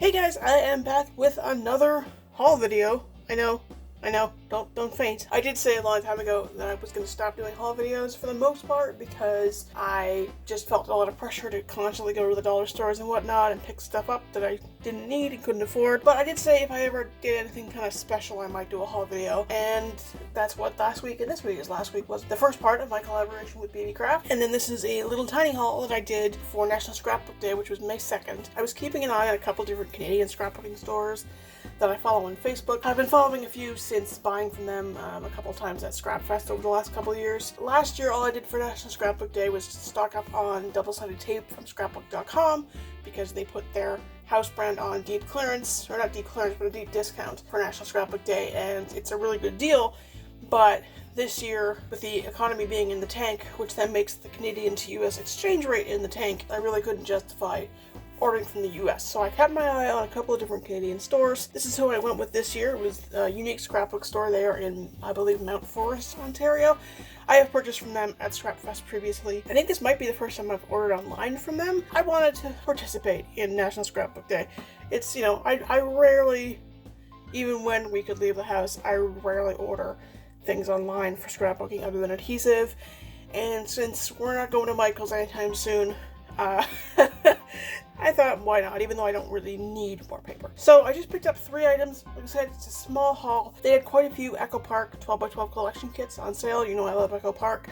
Hey guys, I am back with another haul video. I know, don't faint. I did say a long time ago that I was going to stop doing haul videos for the most part because I just felt a lot of pressure to constantly go to the dollar stores and whatnot and pick stuff up that I didn't need and couldn't afford. But I did say if I ever did anything kind of special, I might do a haul video. And that's what last week and this week is. Last week was the first part of my collaboration with Baby Craft. And then this is a little tiny haul that I did for National Scrapbook Day, which was May 2nd. I was keeping an eye on a couple different Canadian scrapbooking stores that I follow on Facebook. I've been following a few since buying from them a couple times at Scrapfest over the last couple of years. Last year, all I did for National Scrapbook Day was to stock up on double-sided tape from scrapbook.com because they put their house brand on deep clearance, or not deep clearance, but a deep discount for National Scrapbook Day, and it's a really good deal. But this year, with the economy being in the tank, which then makes the Canadian to US exchange rate in the tank, I really couldn't justify ordering from the US. So I kept my eye on a couple of different Canadian stores. This is who I went with this year. It was a Younique Scrapbook store there in, I believe, Mount Forest, Ontario. I have purchased from them at Scrapfest previously. I think this might be the first time I've ordered online from them. I wanted to participate in National Scrapbook Day. It's, you know, I rarely, even when we could leave the house, I rarely order things online for scrapbooking other than adhesive. And since we're not going to Michael's anytime soon, I thought, why not, even though I don't really need more paper. So I just picked up 3 items. Like I said, it's a small haul. They had quite a few Echo Park 12x12 collection kits on sale. You know I love Echo Park.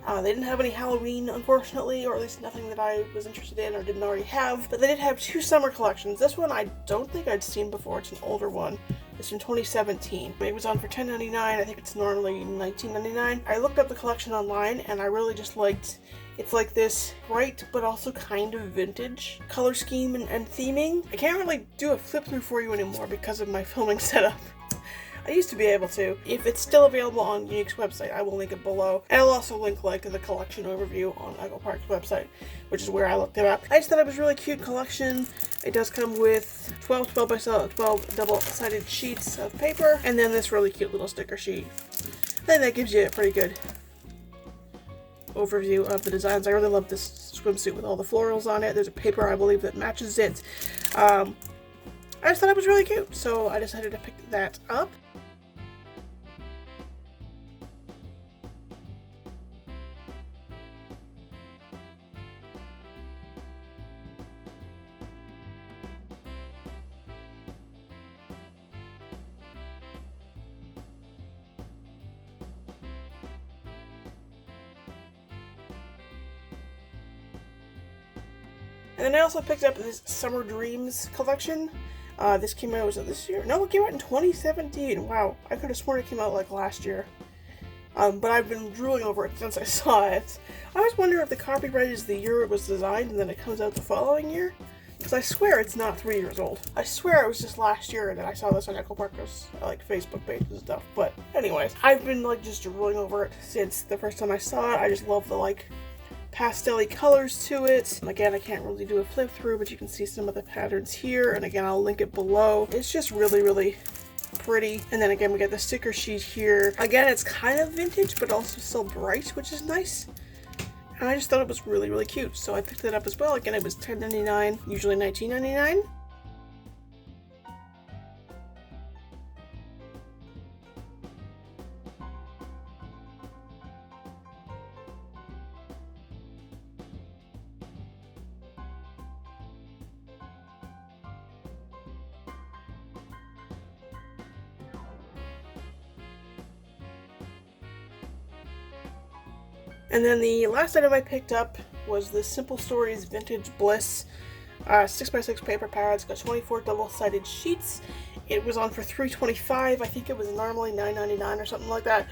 They didn't have any Halloween, unfortunately, or at least nothing that I was interested in or didn't already have. But they did have 2 summer collections. This one I don't think I'd seen before. It's an older one. It's from 2017. It was on for $10.99. I think it's normally $19.99. I looked up the collection online and I really just liked, it's like this bright but also kind of vintage color scheme and theming. I can't really do a flip through for you anymore because of my filming setup. I used to be able to. If it's still available on Younique's website, I will link it below. And I'll also link like the collection overview on Echo Park's website, which is where I looked it up. I just thought it was a really cute collection. It does come with 12x12 double-sided sheets of paper, and then this really cute little sticker sheet. Then that gives you a pretty good overview of the designs. I really love this swimsuit with all the florals on it. There's a paper, I believe, that matches it. I just thought it was really cute, so I decided to pick that up. And then I also picked up this Summer Dreams collection. This came out, was it this year? No, it came out in 2017. Wow, I could have sworn it came out like last year. But I've been drooling over it since I saw it. I always wonder if the copyright is the year it was designed and then it comes out the following year. Because I swear it's not 3 years old. I swear it was just last year that I saw this on Echo Park's like Facebook page and stuff. But anyways, I've been like just drooling over it since the first time I saw it. I just love the like pastel-y colors to it. Again, I can't really do a flip through, but you can see some of the patterns here, and again, I'll link it below. It's just really, really pretty. And then again, we got the sticker sheet here. Again, it's kind of vintage, but also still bright, which is nice. And I just thought it was really, really cute, so I picked it up as well. Again, it was $10.99, usually $19.99. And then the last item I picked up was the Simple Stories Vintage Bliss 6x6 paper pads. Got 24 double-sided sheets. It was on for $3.25. I think it was normally $9.99 or something like that.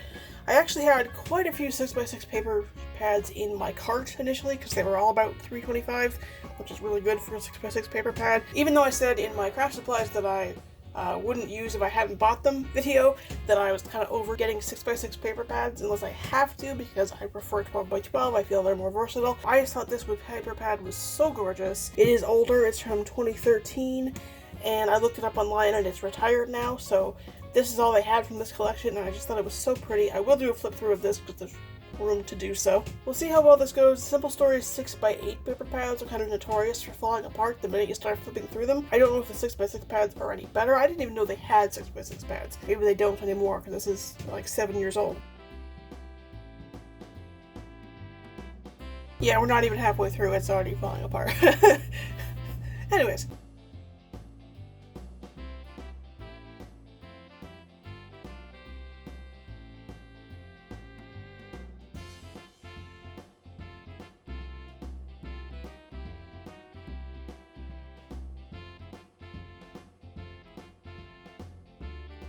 I actually had quite a few 6x6 paper pads in my cart initially because they were all about $3.25, which is really good for a 6x6 paper pad. Even though I said in my craft supplies that I wouldn't use if I hadn't bought them video, that I was kind of over getting 6x6 paper pads unless I have to because I prefer 12x12. I feel they're more versatile. I just thought this paper pad was so gorgeous. It is older, it's from 2013, and I looked it up online and it's retired now, so this is all they had from this collection and I just thought it was so pretty. I will do a flip through of this because there's room to do so. We'll see how well this goes. Simple Story's 6x8 paper pads are kind of notorious for falling apart the minute you start flipping through them. I don't know if the 6x6 pads are any better. I didn't even know they had 6x6 pads. Maybe they don't anymore because this is like 7 years old. Yeah, we're not even halfway through, it's already falling apart. Anyways.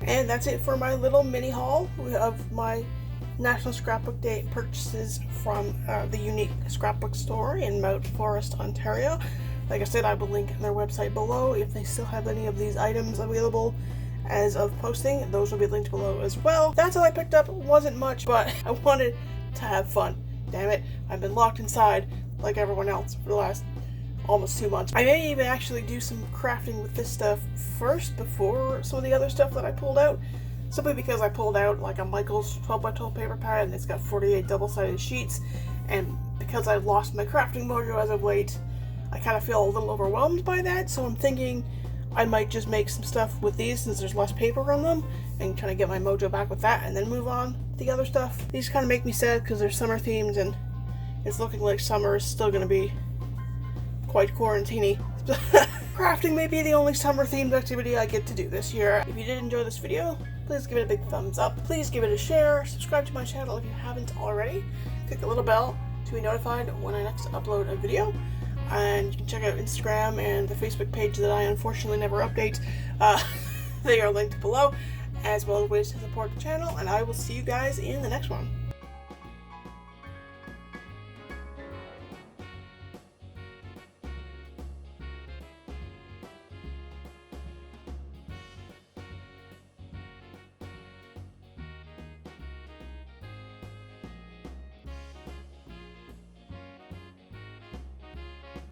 And that's it for my little mini haul of my National Scrapbook Day purchases from the Younique Scrapbook store in Mount Forest, Ontario. Like I said, I will link their website below if they still have any of these items available as of posting. Those will be linked below as well. That's all I picked up. It wasn't much, but I wanted to have fun. Damn it, I've been locked inside like everyone else for the last almost 2 months. I may even actually do some crafting with this stuff first before some of the other stuff that I pulled out. Simply because I pulled out like a Michaels 12x12 paper pad and it's got 48 double-sided sheets, and because I've lost my crafting mojo as of late, I kind of feel a little overwhelmed by that, so I'm thinking I might just make some stuff with these since there's less paper on them and try to get my mojo back with that and then move on to the other stuff. These kind of make me sad because they're summer themed and it's looking like summer is still going to be quite quarantine-y. Crafting may be the only summer-themed activity I get to do this year. If you did enjoy this video, please give it a big thumbs up. Please give it a share. Subscribe to my channel if you haven't already. Click the little bell to be notified when I next upload a video. And you can check out Instagram and the Facebook page that I unfortunately never update. They are linked below, as well as ways to support the channel. And I will see you guys in the next one.